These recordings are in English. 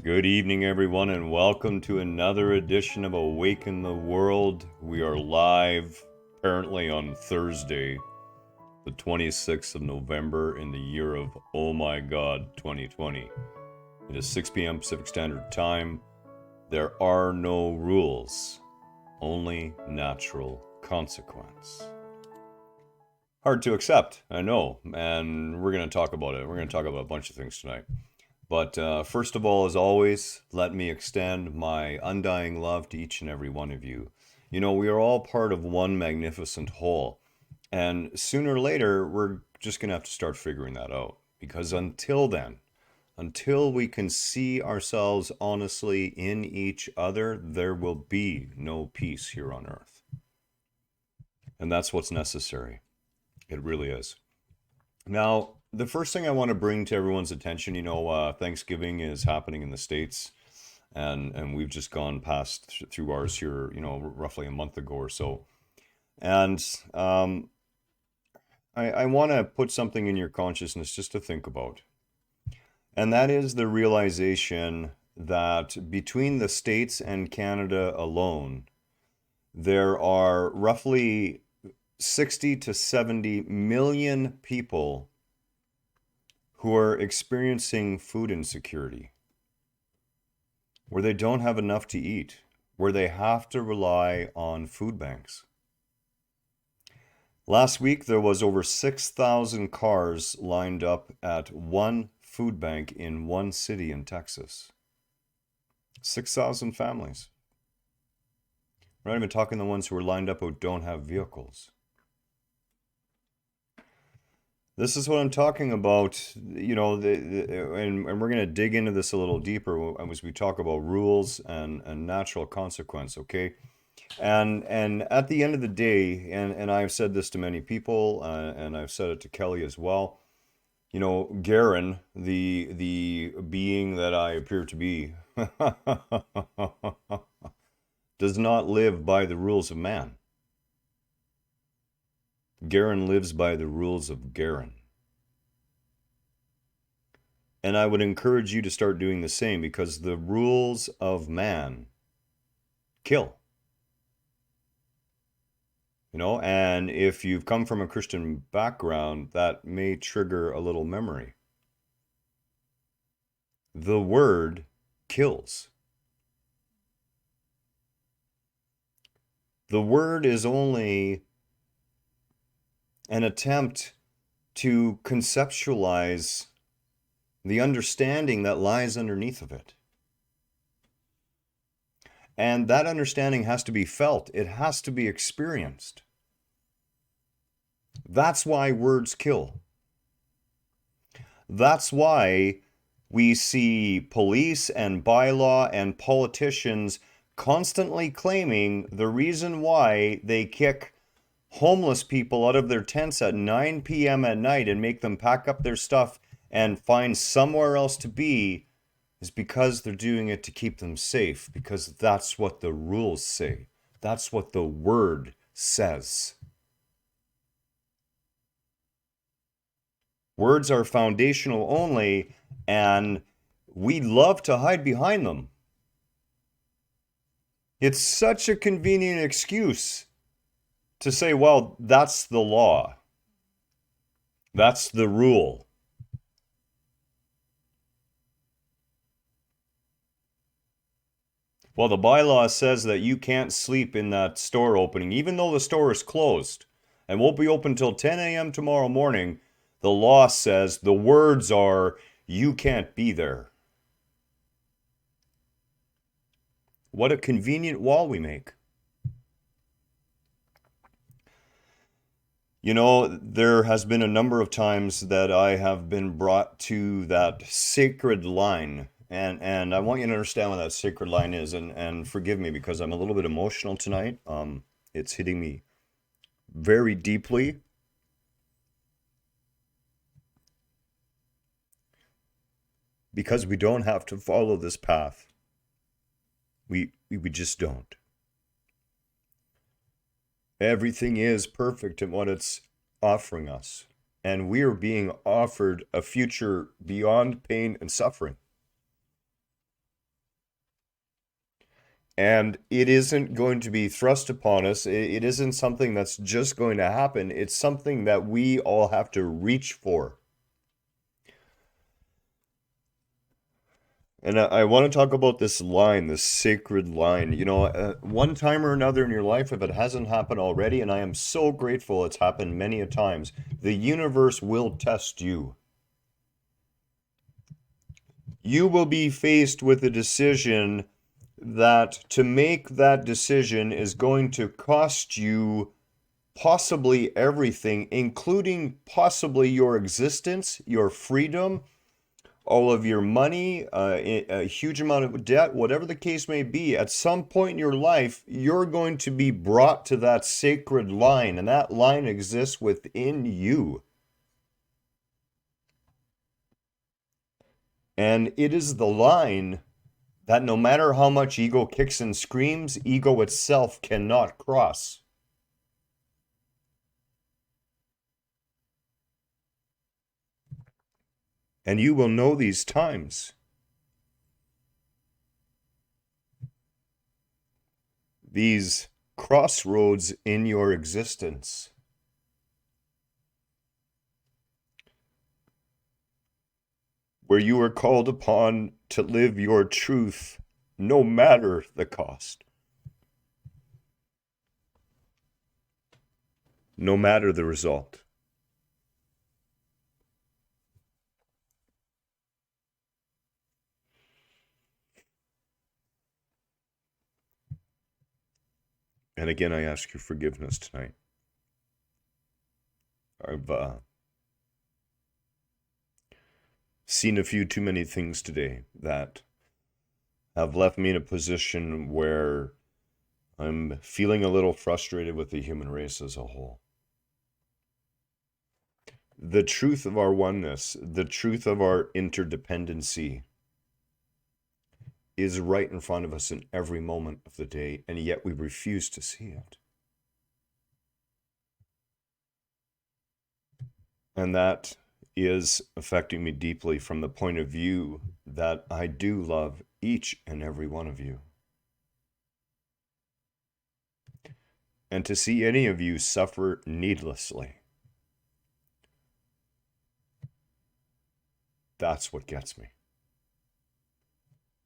Good evening, everyone, and welcome to another edition of Awaken the World. We are live apparently on Thursday, the 26th of November in the year of, oh my God, 2020. It is 6 p.m. Pacific Standard Time. There are no rules, only natural consequence. Hard to accept, I know, and we're going to talk about it. We're going to talk about a bunch of things tonight. But first of all, as always, let me extend my undying love to each and every one of you. You know, we are all part of one magnificent whole. And sooner or later, we're just going to have to start figuring that out. Because until then, until we can see ourselves honestly in each other, there will be no peace here on earth. And that's what's necessary. It really is. Now, the first thing I want to bring to everyone's attention, Thanksgiving is happening in the States, and we've just gone past through ours here, roughly a month ago or so. And I want to put something in your consciousness just to think about. And that is the realization that between the States and Canada alone, there are roughly 60 to 70 million people who are experiencing food insecurity, where they don't have enough to eat, where they have to rely on food banks. Last week, there was over 6,000 cars lined up at one food bank in one city in Texas. 6,000 families. We're not even talking the ones who are lined up who don't have vehicles. This is what I'm talking about, and we're going to dig into this a little deeper as we talk about rules and natural consequence, okay? And at the end of the day, and I've said this to many people, and I've said it to Kelly as well, Garhen, the being that I appear to be, does not live by the rules of man. Garhen lives by the rules of Garhen. And I would encourage you to start doing the same, because the rules of man kill. And if you've come from a Christian background, that may trigger a little memory. The word kills. The word is only an attempt to conceptualize the understanding that lies underneath of it. And that understanding has to be felt. It has to be experienced. That's why words kill. That's why we see police and bylaw and politicians constantly claiming the reason why they kick homeless people out of their tents at 9 p.m. at night and make them pack up their stuff and find somewhere else to be is because they're doing it to keep them safe, because that's what the rules say. That's what the word says. Words are foundational only, and we love to hide behind them. It's such a convenient excuse to say, well, that's the law. That's the rule. Well, the bylaw says that you can't sleep in that store opening, even though the store is closed and won't be open till 10 a.m. tomorrow morning. The law says, the words are, you can't be there. What a convenient wall we make. There has been a number of times that I have been brought to that sacred line. And I want you to understand what that sacred line is. And forgive me because I'm a little bit emotional tonight. It's hitting me very deeply. Because we don't have to follow this path. We just don't. Everything is perfect in what it's offering us. And we are being offered a future beyond pain and suffering. And it isn't going to be thrust upon us. It isn't something that's just going to happen. It's something that we all have to reach for. And I want to talk about this line, this sacred line. One time or another in your life, if it hasn't happened already, and I am so grateful it's happened many a times, the universe will test you. You will be faced with a decision that to make that decision is going to cost you possibly everything, including possibly your existence, your freedom, all of your money, a huge amount of debt, whatever the case may be. At some point in your life, you're going to be brought to that sacred line, and that line exists within you. And it is the line that no matter how much ego kicks and screams, ego itself cannot cross. And you will know these times. These crossroads in your existence. Where you are called upon to live your truth no matter the cost. No matter the result. And again, I ask your forgiveness tonight. I've seen a few too many things today that have left me in a position where I'm feeling a little frustrated with the human race as a whole. The truth of our oneness, the truth of our interdependency is right in front of us in every moment of the day, and yet we refuse to see it. And that is affecting me deeply from the point of view that I do love each and every one of you. And to see any of you suffer needlessly, that's what gets me.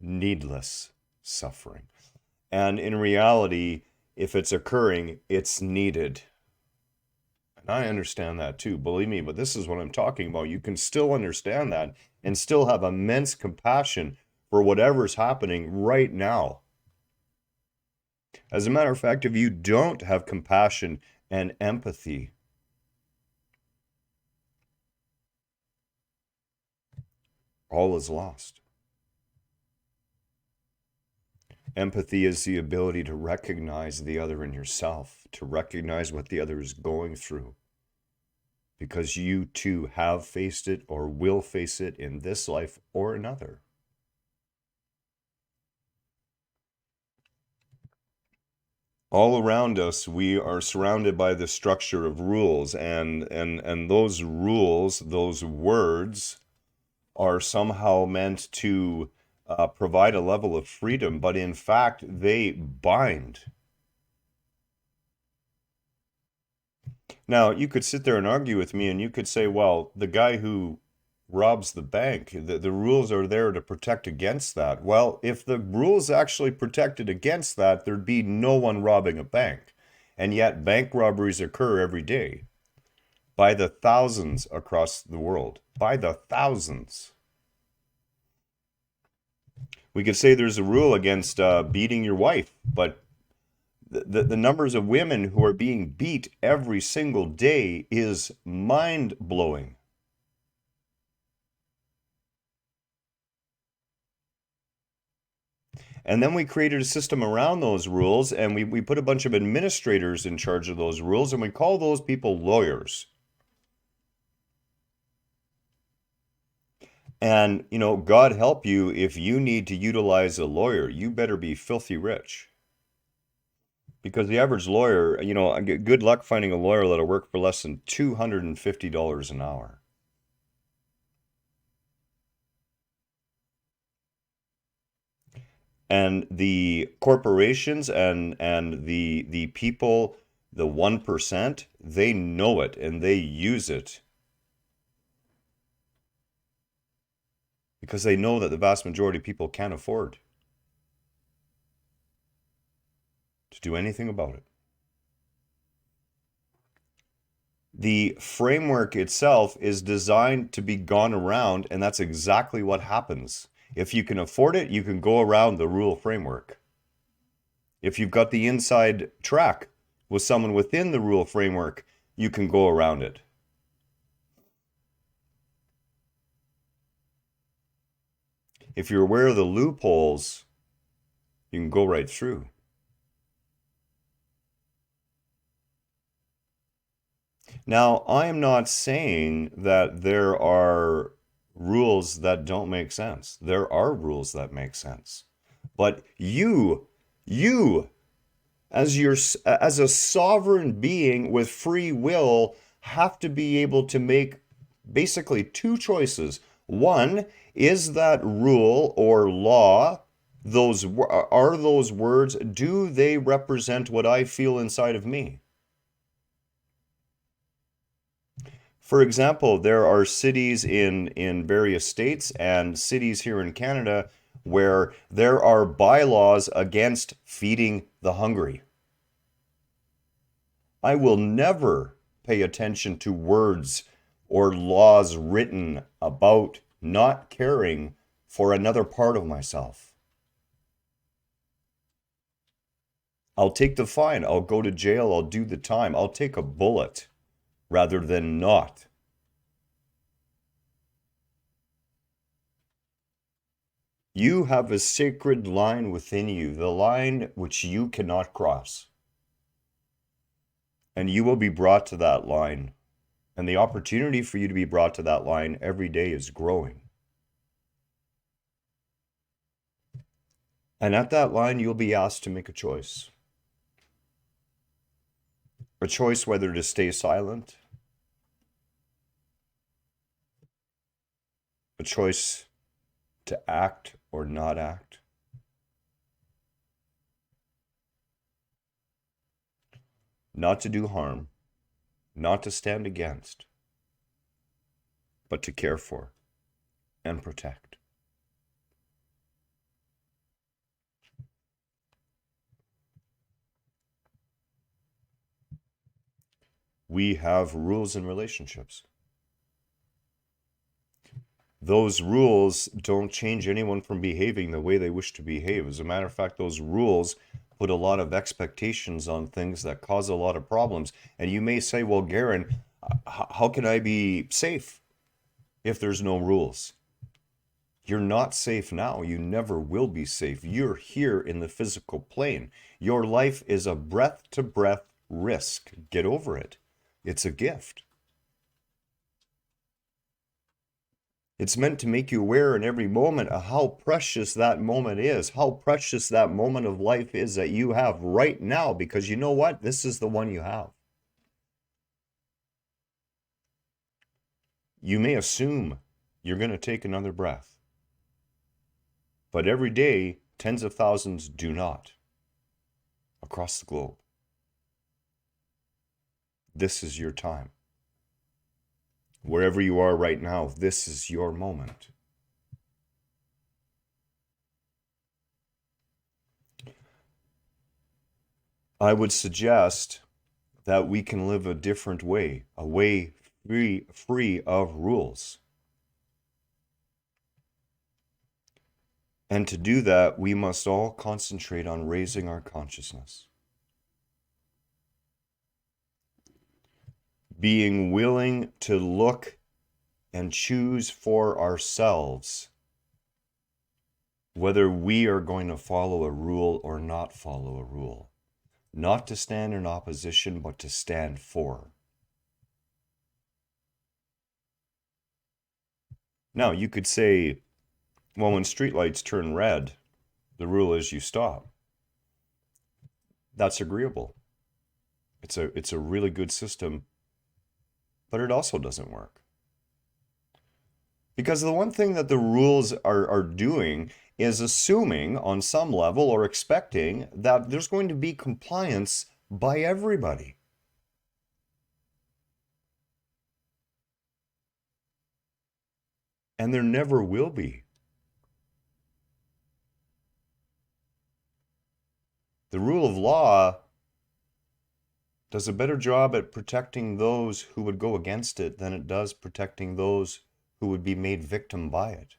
Needless suffering. And in reality, if it's occurring, it's needed. And I understand that too, believe me, but this is what I'm talking about. You can still understand that and still have immense compassion for whatever's happening right now. As a matter of fact, if you don't have compassion and empathy, all is lost. Empathy is the ability to recognize the other in yourself, to recognize what the other is going through, because you too have faced it or will face it in this life or another. All around us, we are surrounded by the structure of rules, and those rules, those words, are somehow meant to provide a level of freedom, but in fact, they bind. Now, you could sit there and argue with me, and you could say, well, the guy who robs the bank, the rules are there to protect against that. Well, if the rules actually protected against that, there'd be no one robbing a bank. And yet, bank robberies occur every day by the thousands across the world, by the thousands. We could say there's a rule against beating your wife, but the numbers of women who are being beat every single day is mind-blowing. And then we created a system around those rules, and we put a bunch of administrators in charge of those rules, and we call those people lawyers. And, God help you if you need to utilize a lawyer. You better be filthy rich. Because the average lawyer, good luck finding a lawyer that'll work for less than $250 an hour. And the corporations and the people, the 1%, they know it and they use it because they know that the vast majority of people can't afford to do anything about it. The framework itself is designed to be gone around, and that's exactly what happens. If you can afford it, you can go around the rule framework. If you've got the inside track with someone within the rule framework, you can go around it. If you're aware of the loopholes, you can go right through. Now, I am not saying that there are rules that don't make sense. There are rules that make sense. But you, as a sovereign being with free will, have to be able to make basically two choices. One, is that rule or law, those are those words, do they represent what I feel inside of me? For example, there are cities in various states and cities here in Canada where there are bylaws against feeding the hungry. I will never pay attention to words or laws written about not caring for another part of myself. I'll take the fine. I'll go to jail. I'll do the time. I'll take a bullet rather than not. You have a sacred line within you, the line which you cannot cross. And you will be brought to that line. And the opportunity for you to be brought to that line every day is growing. And at that line, you'll be asked to make a choice. A choice whether to stay silent. A choice to act or not act. Not to do harm, not to stand against, but to care for and protect. We have rules in relationships. Those rules don't change anyone from behaving the way they wish to behave. As a matter of fact, those rules put a lot of expectations on things that cause a lot of problems. And you may say, well, Garhen, how can I be safe if there's no rules? You're not safe now. You never will be safe. You're here in the physical plane. Your life is a breath-to-breath risk. Get over it. It's a gift. It's meant to make you aware in every moment of how precious that moment is, how precious that moment of life is that you have right now, because you know what? This is the one you have. You may assume you're going to take another breath, but every day, tens of thousands do not across the globe. This is your time. Wherever you are right now, this is your moment. I would suggest that we can live a different way, a way free of rules. And to do that, we must all concentrate on raising our consciousness. Being willing to look and choose for ourselves whether we are going to follow a rule or not follow a rule. Not to stand in opposition, but to stand for. Now, you could say, well, when streetlights turn red, the rule is you stop. That's agreeable. It's a really good system, but it also doesn't work. Because the one thing that the rules are doing is assuming on some level or expecting that there's going to be compliance by everybody. And there never will be. The rule of law does a better job at protecting those who would go against it than it does protecting those who would be made victim by it.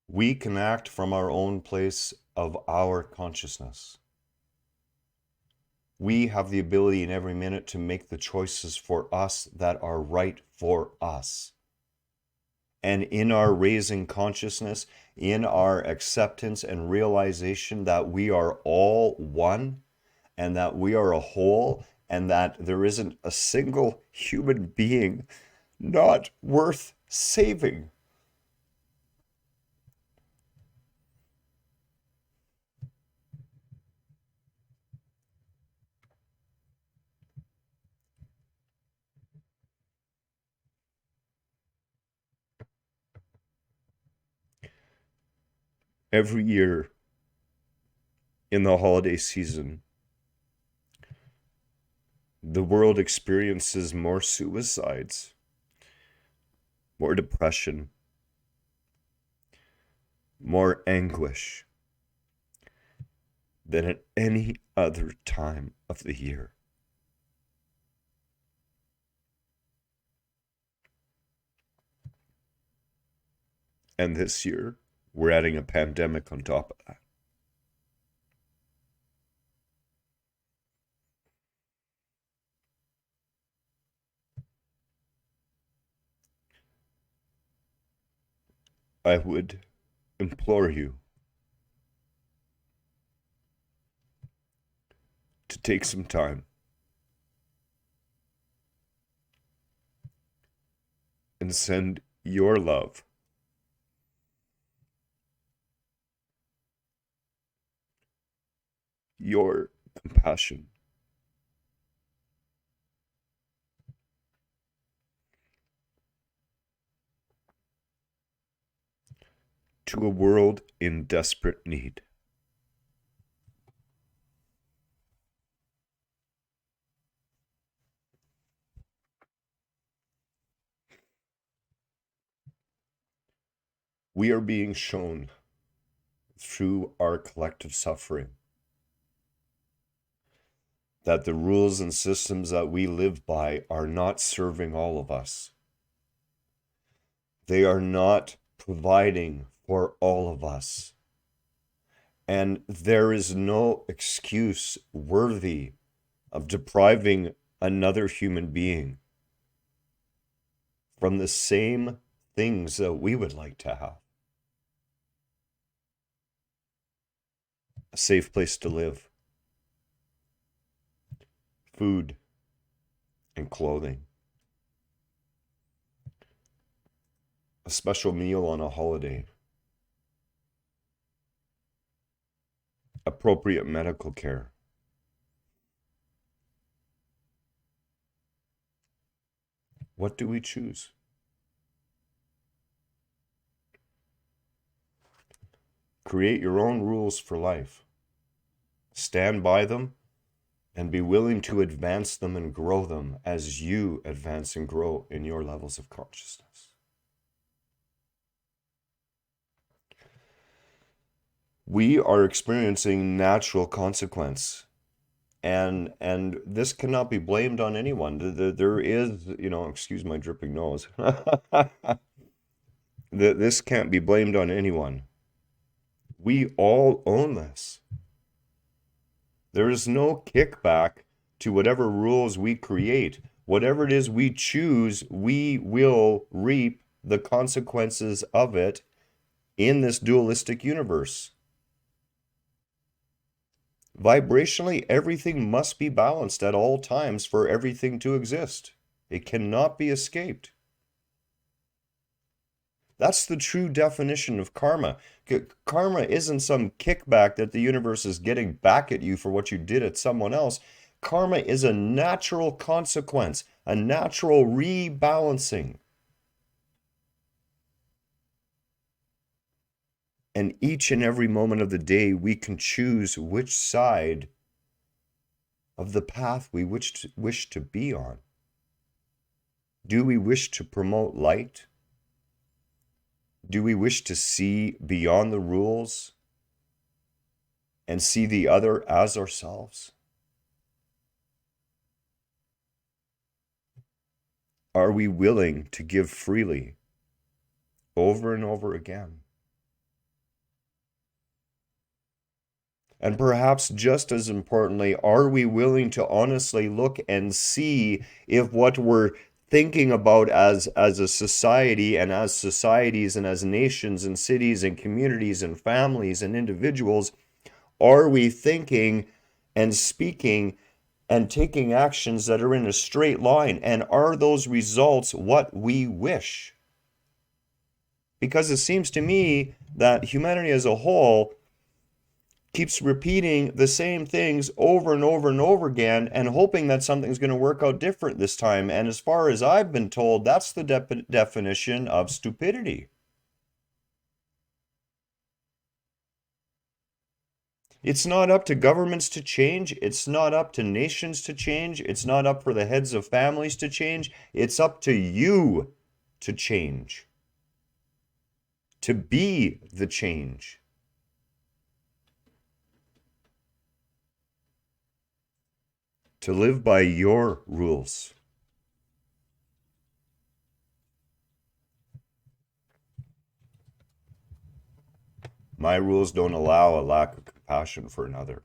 We can act from our own place of our consciousness. We have the ability in every minute to make the choices for us that are right for us. And in our raising consciousness, in our acceptance and realization that we are all one and that we are a whole and that there isn't a single human being not worth saving. Every year in the holiday season, the world experiences more suicides, more depression, more anguish than at any other time of the year. And this year, we're adding a pandemic on top of that. I would implore you to take some time and send your love, your compassion to a world in desperate need. We are being shown through our collective suffering that the rules and systems that we live by are not serving all of us. They are not providing for all of us. And there is no excuse worthy of depriving another human being from the same things that we would like to have. A safe place to live, food and clothing, a special meal on a holiday, appropriate medical care. What do we choose? Create your own rules for life. Stand by them and be willing to advance them and grow them as you advance and grow in your levels of consciousness. We are experiencing natural consequence, and this cannot be blamed on anyone. There is, excuse my dripping nose. This can't be blamed on anyone. We all own this. There is no kickback to whatever rules we create. Whatever it is we choose, we will reap the consequences of it in this dualistic universe. Vibrationally, everything must be balanced at all times for everything to exist. It cannot be escaped. That's the true definition of karma. Karma isn't some kickback that the universe is getting back at you for what you did at someone else. Karma is a natural consequence, a natural rebalancing. And each and every moment of the day, we can choose which side of the path we wish to be on. Do we wish to promote light? Do we wish to see beyond the rules and see the other as ourselves? Are we willing to give freely over and over again? And perhaps just as importantly, are we willing to honestly look and see if what we're thinking about as a society and as societies and as nations and cities and communities and families and individuals, are we thinking and speaking and taking actions that are in a straight line? And are those results what we wish? Because it seems to me that humanity as a whole keeps repeating the same things over and over and over again and hoping that something's going to work out different this time. And as far as I've been told, that's the definition of stupidity. It's not up to governments to change. It's not up to nations to change. It's not up for the heads of families to change. It's up to you to change, to be the change. To live by your rules. My rules don't allow a lack of compassion for another.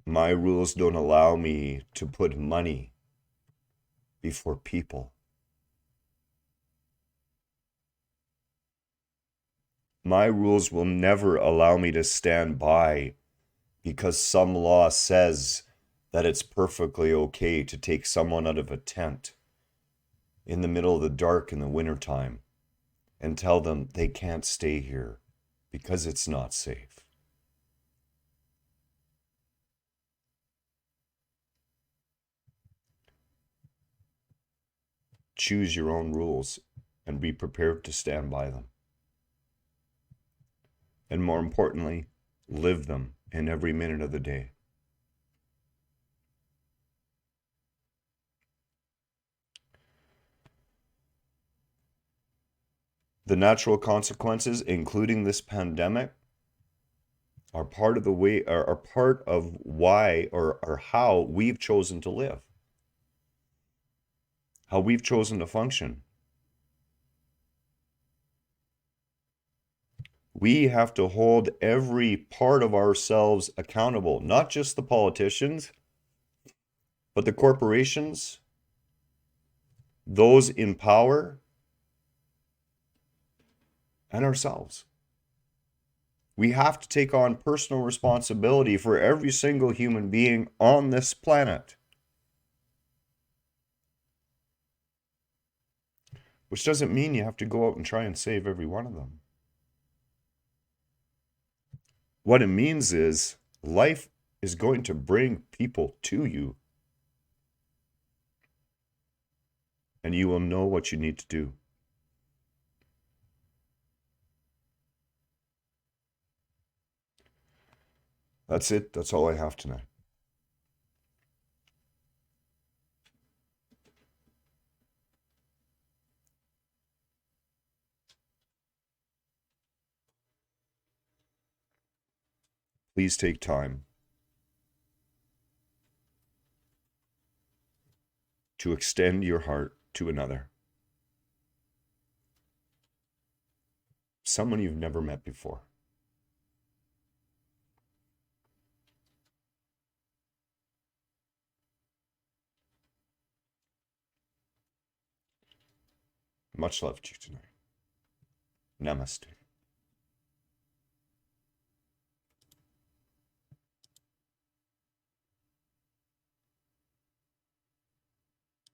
My rules don't allow me to put money before people. My rules will never allow me to stand by because some law says that it's perfectly okay to take someone out of a tent in the middle of the dark in the wintertime and tell them they can't stay here because it's not safe. Choose your own rules and be prepared to stand by them. And more importantly, live them in every minute of the day. The natural consequences, including this pandemic, are part of the way, are part of why or how we've chosen to live, how we've chosen to function. We have to hold every part of ourselves accountable, not just the politicians, but the corporations, those in power, and ourselves. We have to take on personal responsibility for every single human being on this planet. Which doesn't mean you have to go out and try and save every one of them. What it means is life is going to bring people to you. And you will know what you need to do. That's it. That's all I have tonight. Please take time to extend your heart to another. Someone you've never met before. Much love to you tonight. Namaste.